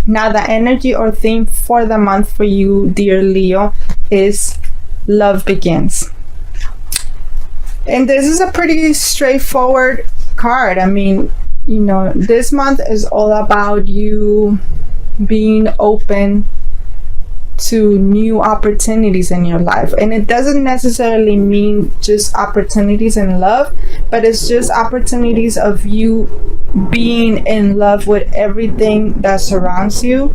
Now, the energy or theme for the month for you, dear Leo, is love begins. And this is a pretty straightforward card. I mean, this month is all about you being open to new opportunities in your life. And it doesn't necessarily mean just opportunities in love, but it's just opportunities of you being in love with everything that surrounds you,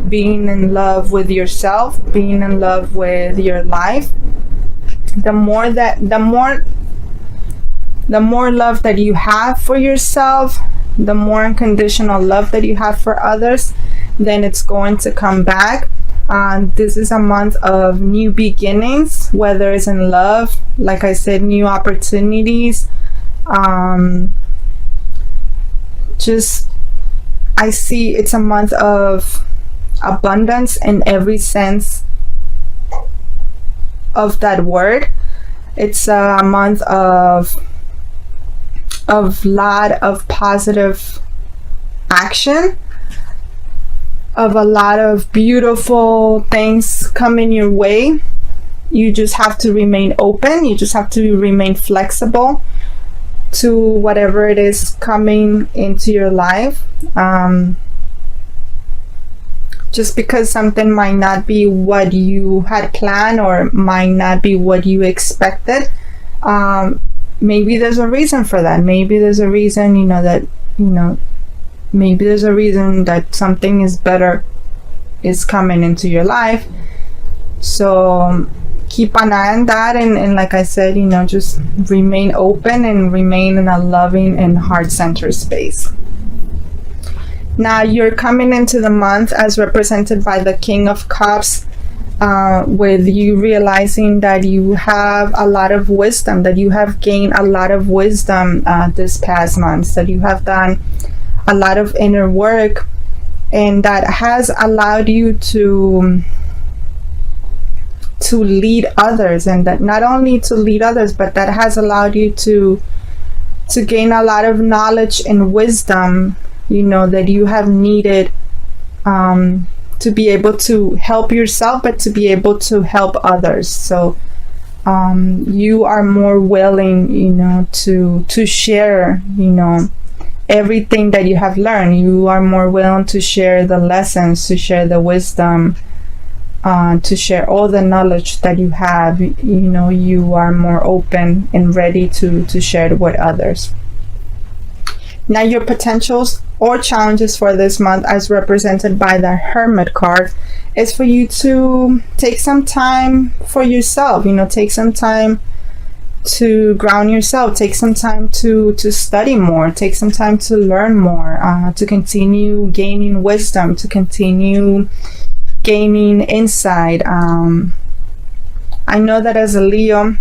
being in love with yourself, being in love with your life. The more love that you have for yourself, the more unconditional love that you have for others, then it's going to come back. This is a month of new beginnings, whether it's in love, like I said, new opportunities. I see it's a month of abundance in every sense of that word. It's a month of lot of positive action, of a lot of beautiful things coming your way. You just have to remain open. You just have to remain flexible to whatever it is coming into your life. Just because something might not be what you had planned or might not be what you expected, maybe there's a reason for that. Maybe there's a reason, maybe there's a reason that something is better is coming into your life. So keep an eye on that, and like I said, just remain open and remain in a loving and heart-centered space. Now you're coming into the month as represented by the King of Cups, with you realizing that you have a lot of wisdom, that you have gained a lot of wisdom this past month, that you have done a lot of inner work, and that has allowed you to lead others, and that not only to lead others, but that has allowed you to gain a lot of knowledge and wisdom, that you have needed to be able to help yourself, but to be able to help others. So you are more willing, to share, everything that you have learned. You are more willing to share the lessons, to share the wisdom, to share all the knowledge that you have. You are more open and ready to share it with others. Now your potentials or challenges for this month, as represented by the Hermit card, is for you to take some time for yourself. Take some time to ground yourself, take some time to study more, take some time to learn more, to continue gaining wisdom, to continue gaining insight. I know that as a Leo,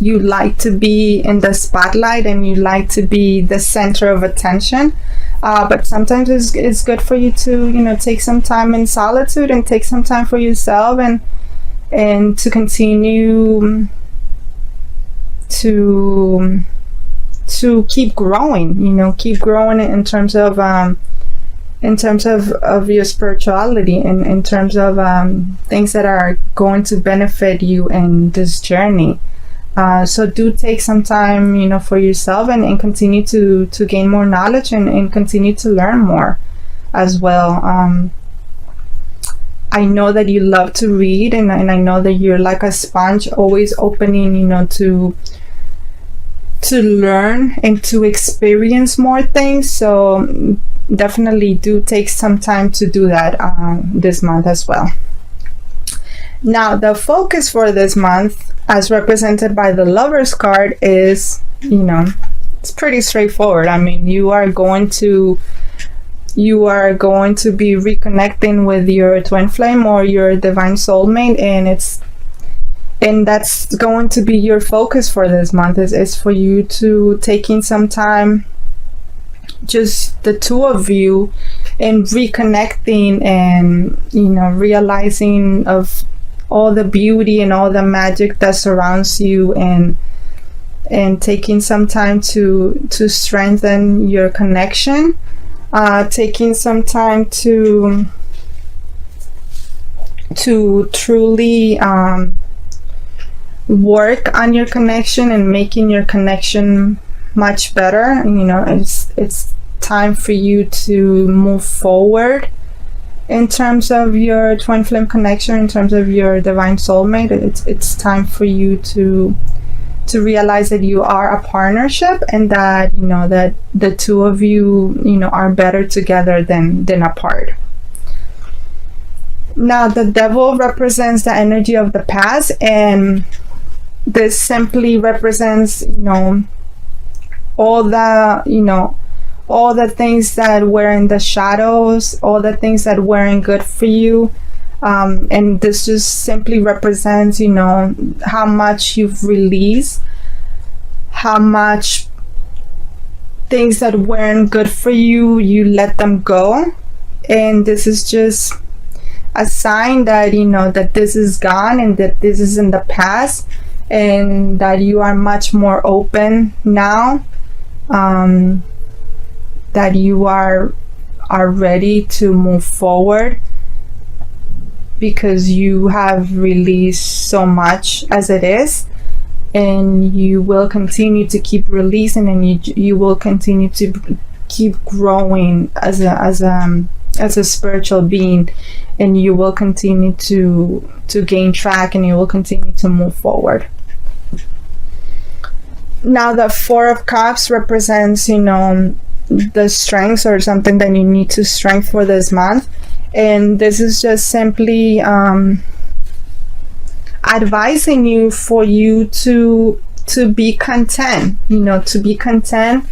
you like to be in the spotlight and you like to be the center of attention, but sometimes it's good for you to take some time in solitude and take some time for yourself, and to continue to keep growing, keep growing in terms of your spirituality, and in terms of things that are going to benefit you in this journey. So do take some time, for yourself, and continue to gain more knowledge, and continue to learn more as well. I know that you love to read, and I know that you're like a sponge, always opening, to learn and to experience more things. So definitely do take some time to do that this month as well. Now the focus for this month, as represented by the Lovers card, is, it's pretty straightforward. I mean, you are going to be reconnecting with your twin flame or your divine soulmate, and that's going to be your focus for this month, is for you to taking some time, just the two of you, and reconnecting, and realizing of all the beauty and all the magic that surrounds you, and taking some time to strengthen your connection, taking some time to truly work on your connection and making your connection much better. It's time for you to move forward in terms of your twin flame connection, in terms of your divine soulmate. It's time for you to realize that you are a partnership, and that that the two of you are better together than apart. Now, the devil represents the energy of the past, and this simply represents all the things that were in the shadows, all the things that weren't good for you. And this just simply represents, how much you've released, how much things that weren't good for you, you let them go. And this is just a sign that, that this is gone and that this is in the past, and that you are much more open now, that you are ready to move forward, because you have released so much as it is, and you will continue to keep releasing, and you will continue to keep growing as a spiritual being, and you will continue to gain track, and you will continue to move forward. Now, the Four of Cups represents the strengths, or something that you need to strengthen for this month. And this is just simply advising you for you to be content, to be content,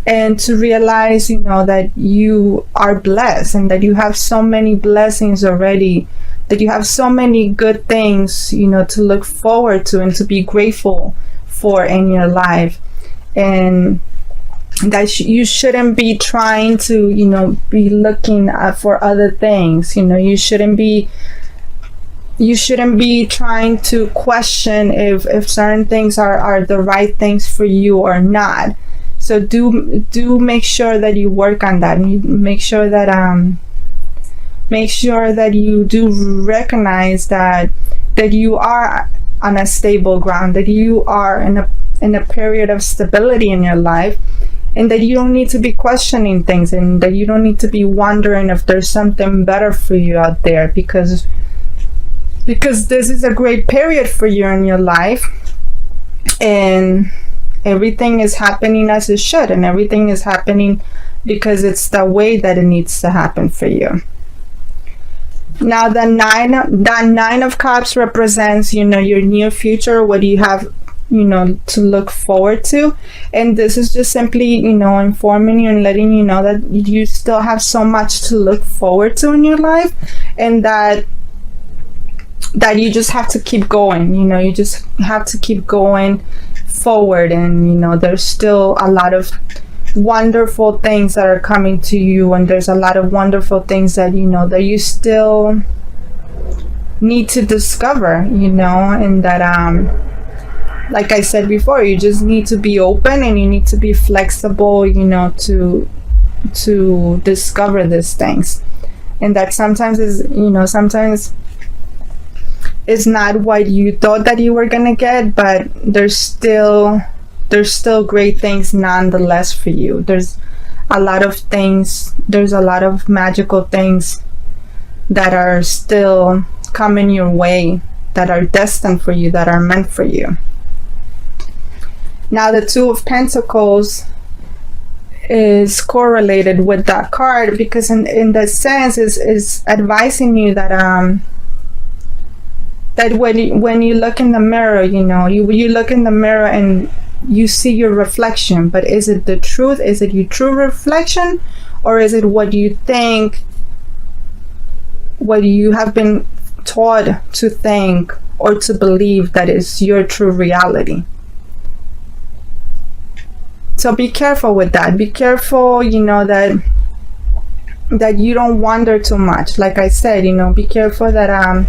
and to realize, that you are blessed, and that you have so many blessings already, that you have so many good things, to look forward to and to be grateful for in your life. And that you shouldn't be trying to be looking for other things. You shouldn't be trying to question if certain things are the right things for you or not. So do make sure that you work on that, and you make sure that you do recognize that you are on a stable ground, that you are in a period of stability in your life, and that you don't need to be questioning things, and that you don't need to be wondering if there's something better for you out there, because this is a great period for you in your life, and everything is happening as it should, and everything is happening because it's the way that it needs to happen for you. Now, the Nine of Cups represents your near future. What do you have to look forward to? And this is just simply informing you and letting you know that you still have so much to look forward to in your life, and that you just have to keep going. You just have to keep going forward, and there's still a lot of wonderful things that are coming to you, and there's a lot of wonderful things that that you still need to discover, and that like I said before, you just need to be open, and you need to be flexible, to discover these things. And that sometimes is, sometimes it's not what you thought that you were gonna get, but there's still great things nonetheless for you. There's a lot of things, there's a lot of magical things that are still coming your way, that are destined for you, that are meant for you. Now, the Two of Pentacles is correlated with that card, because in that sense is advising you that that when you look in the mirror, you look in the mirror and you see your reflection, but is it the truth? Is it your true reflection, or is it what you think, what you have been taught to think or to believe that is your true reality? So be careful with that. Be careful, that you don't wonder too much. Like I said, be careful that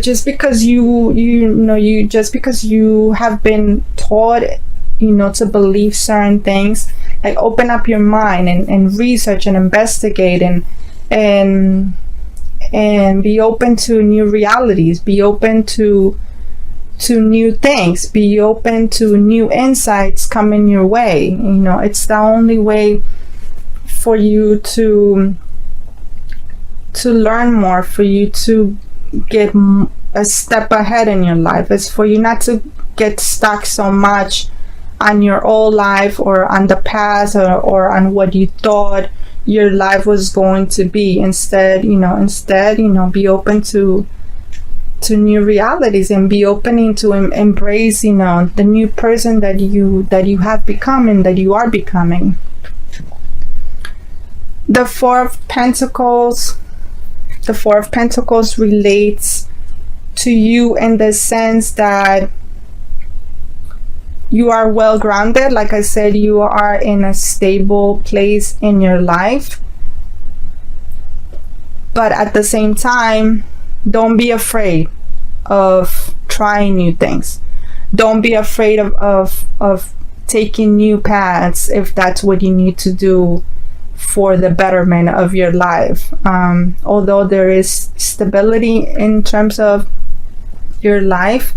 just because just because you have been taught, to believe certain things, like open up your mind and research and investigate and be open to new realities, be open to new things, be open to new insights coming your way. It's the only way for you to learn more, for you to get a step ahead in your life. It's for you not to get stuck so much on your old life or on the past or on what you thought your life was going to be. Instead, be open to new realities and be open to embrace, the new person that you have become and that you are becoming. The Four of Pentacles relates to you in the sense that you are well grounded. Like I said, you are in a stable place in your life. But at the same time, don't be afraid of trying new things. Don't be afraid of taking new paths if that's what you need to do for the betterment of your life. Although there is stability in terms of your life,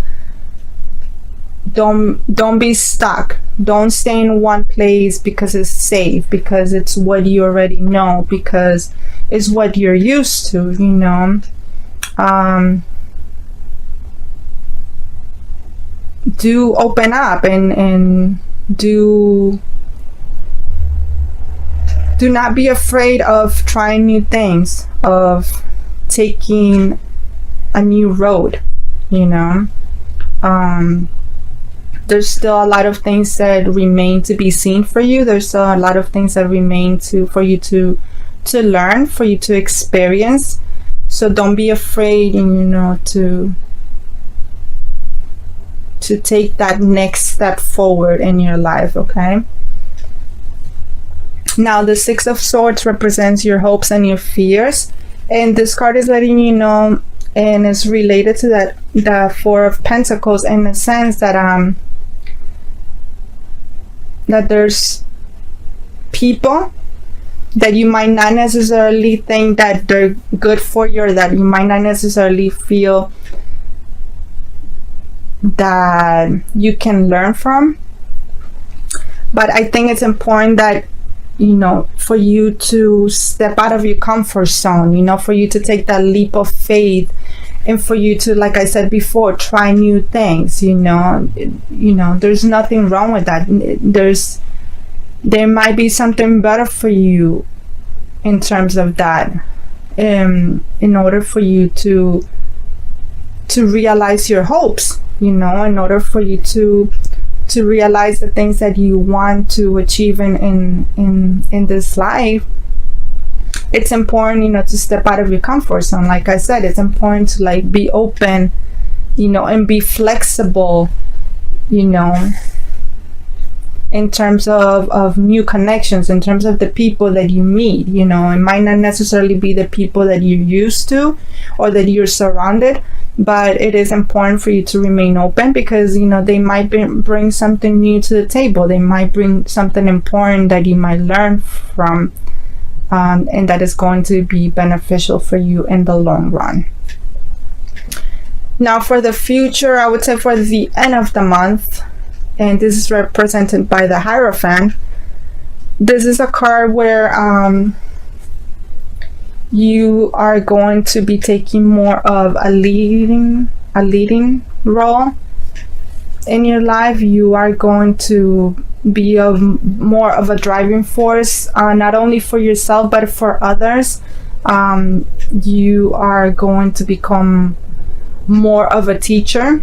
don't be stuck. Don't stay in one place because it's safe, because it's what you already know, because it's what you're used to. Do open up and do not be afraid of trying new things, of taking a new road. There's still a lot of things that remain to be seen for you. There's still a lot of things that remain for you to learn, for you to experience. So don't be afraid, to take that next step forward in your life, okay? Now, the Six of Swords represents your hopes and your fears. And this card is letting you know, and it's related to the Four of Pentacles, in the sense that that there's people that you might not necessarily think that they're good for you, or that you might not necessarily feel that you can learn from. But I think it's important that, for you to step out of your comfort zone, for you to take that leap of faith, and for you to, like I said before, try new things. There's nothing wrong with that. There might be something better for you in terms of that, in order for you to realize your hopes, in order for you to realize the things that you want to achieve in this life. It's important, to step out of your comfort zone. Like I said, it's important to be open, and be flexible, in terms of new connections, in terms of the people that you meet. It might not necessarily be the people that you're used to or that you're surrounded, but it is important for you to remain open, because they might bring something new to the table. They might bring something important that you might learn from, and that is going to be beneficial for you in the long run. Now, for the future, I would say for the end of the month, and this is represented by the Hierophant. This is a card where you are going to be taking more of a leading role in your life. You are going to be more of a driving force, not only for yourself but for others. You are going to become more of a teacher.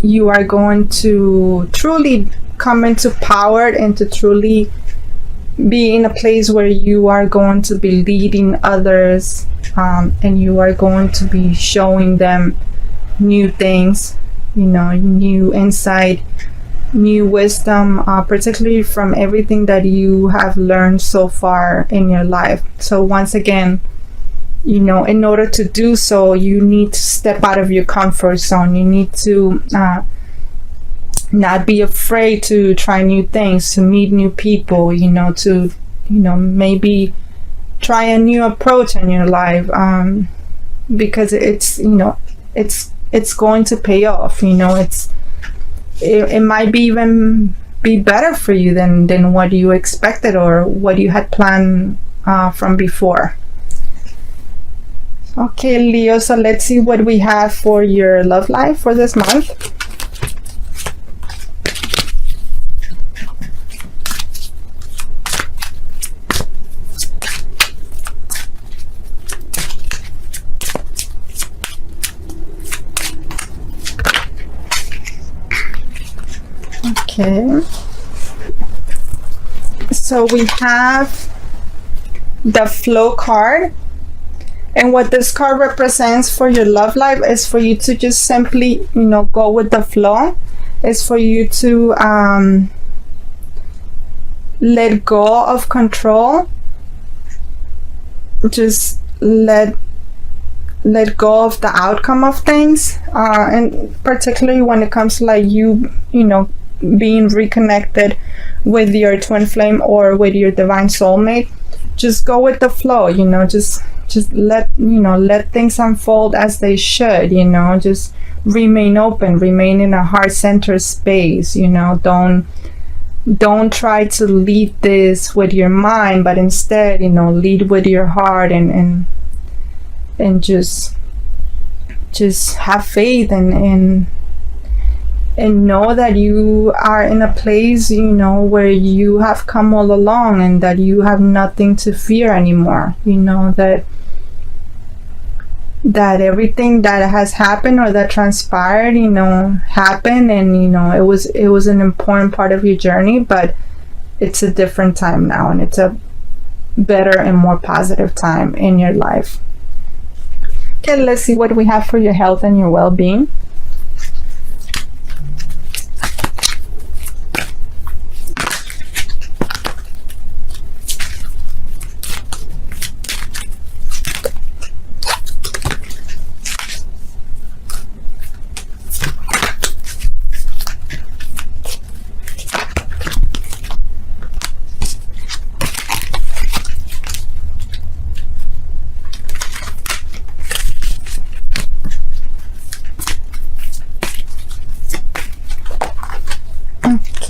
You are going to truly come into power and to truly be in a place where you are going to be leading others, and you are going to be showing them new things, new insight, new wisdom, particularly from everything that you have learned so far in your life. So once again, in order to do so, you need to step out of your comfort zone. You need to not be afraid to try new things, to meet new people, to maybe try a new approach in your life, because it's going to pay off. It might be even be better for you than what you expected or what you had planned from before. Okay, Leo, so let's see what we have for your love life for this month. Okay, so we have the Flow card, and what this card represents for your love life is for you to just simply go with the flow. It's for you to let go of control. Just let go of the outcome of things, and particularly when it comes to like you being reconnected with your twin flame or with your divine soulmate. Just go with the flow, just let things unfold as they should. Just remain open, remain in a heart-centered space. Don't try to lead this with your mind, but instead lead with your heart, and just have faith and know that you are in a place where you have come all along, and that you have nothing to fear anymore. That everything that has happened or that transpired happened, and it was an important part of your journey, but it's a different time now, and it's a better and more positive time in your life. Okay, let's see what we have for your health and your well-being.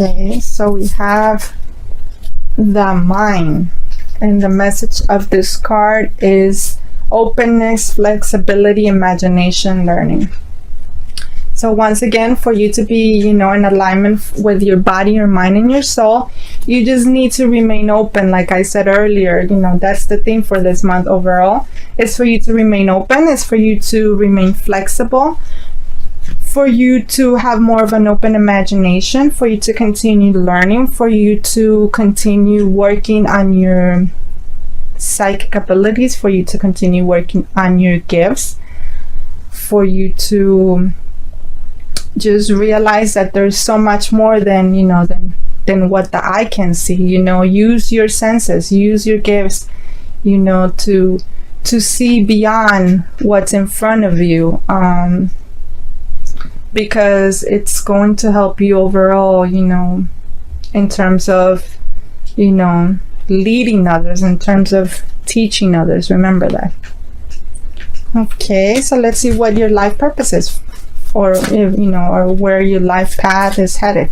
Okay, so we have the mind, and the message of this card is openness, flexibility, imagination, learning. So once again, for you to be in alignment with your body, your mind, and your soul, you just need to remain open. Like I said earlier, that's the theme for this month overall. It's for you to remain open. It's for you to remain flexible, for you to have more of an open imagination, for you to continue learning, for you to continue working on your psychic abilities, for you to continue working on your gifts, for you to just realize that there's so much more than what the eye can see. Use your senses, use your gifts, to see beyond what's in front of you, because it's going to help you overall, in terms of, leading others, in terms of teaching others. Remember that. Okay, so let's see what your life purpose is, or or where your life path is headed.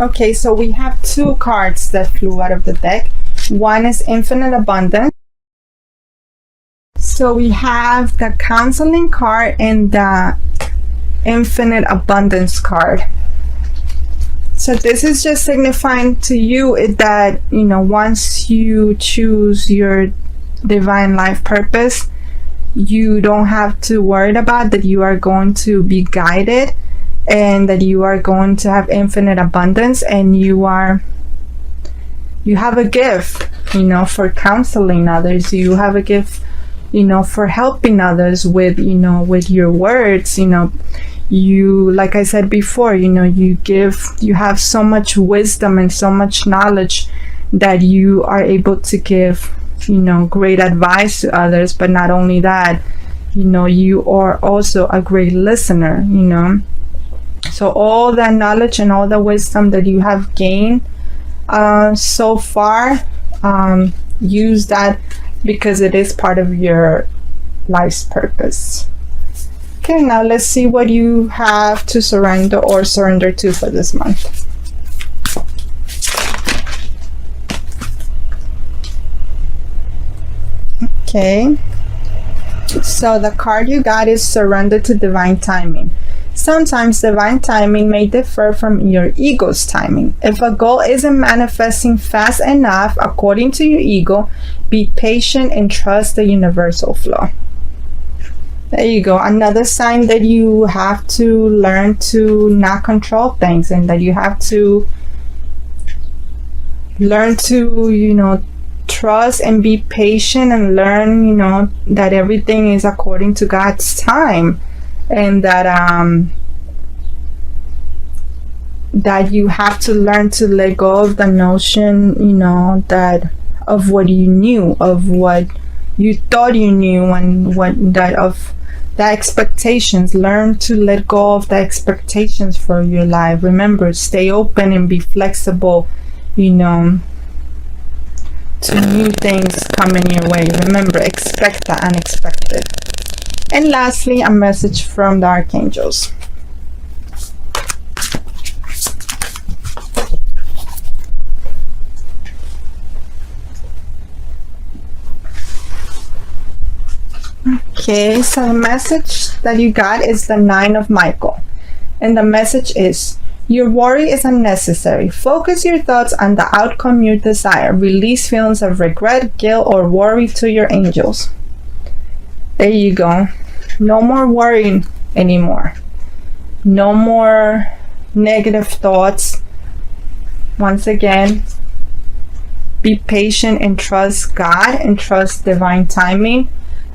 Okay, so we have two cards that flew out of the deck. One is Infinite Abundance. So we have the Counseling card and the Infinite Abundance card. So this is just signifying to you that, once you choose your divine life purpose, you don't have to worry about that. You are going to be guided, and that you are going to have infinite abundance, and you have a gift, for counseling others. You have a gift, for helping others with, with your words. You, like I said before, you have so much wisdom and so much knowledge that you are able to give, great advice to others. But not only that, you are also a great listener. So all that knowledge and all the wisdom that you have gained so far, use that, because it is part of your life's purpose. Okay, now let's see what you have to surrender or surrender to for this month. Okay, so the card you got is surrender to divine timing. Sometimes divine timing may differ from your ego's timing. If a goal isn't manifesting fast enough according to your ego, be patient and trust the universal flow. There you go. Another sign that you have to learn to not control things, and that you have to learn to, trust and be patient, and learn, that everything is according to God's time. And that you have to learn to let go of the notion, that of what you knew, of what you thought you knew, and of the expectations. Learn to let go of the expectations for your life. Remember, stay open and be flexible, to new things coming your way. Remember, expect the unexpected. And lastly, a message from the archangels. Okay, so the message that you got is the 9 of Michael. And the message is, your worry is unnecessary. Focus your thoughts on the outcome you desire. Release feelings of regret, guilt, or worry to your angels. There you go. No more worrying anymore. No more negative thoughts. Once again, be patient and trust God and trust divine timing,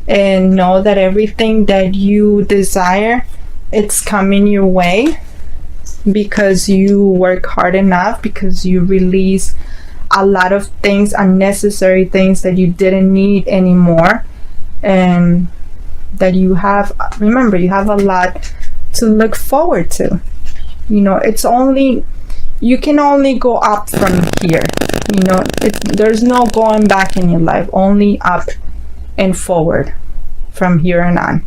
and know that everything that you desire, it's coming your way, because you work hard enough, because you release a lot of things, unnecessary things that you didn't need anymore. And that you have, remember, you have a lot to look forward to. You can only go up from here. There's no going back in your life, only up and forward from here on on.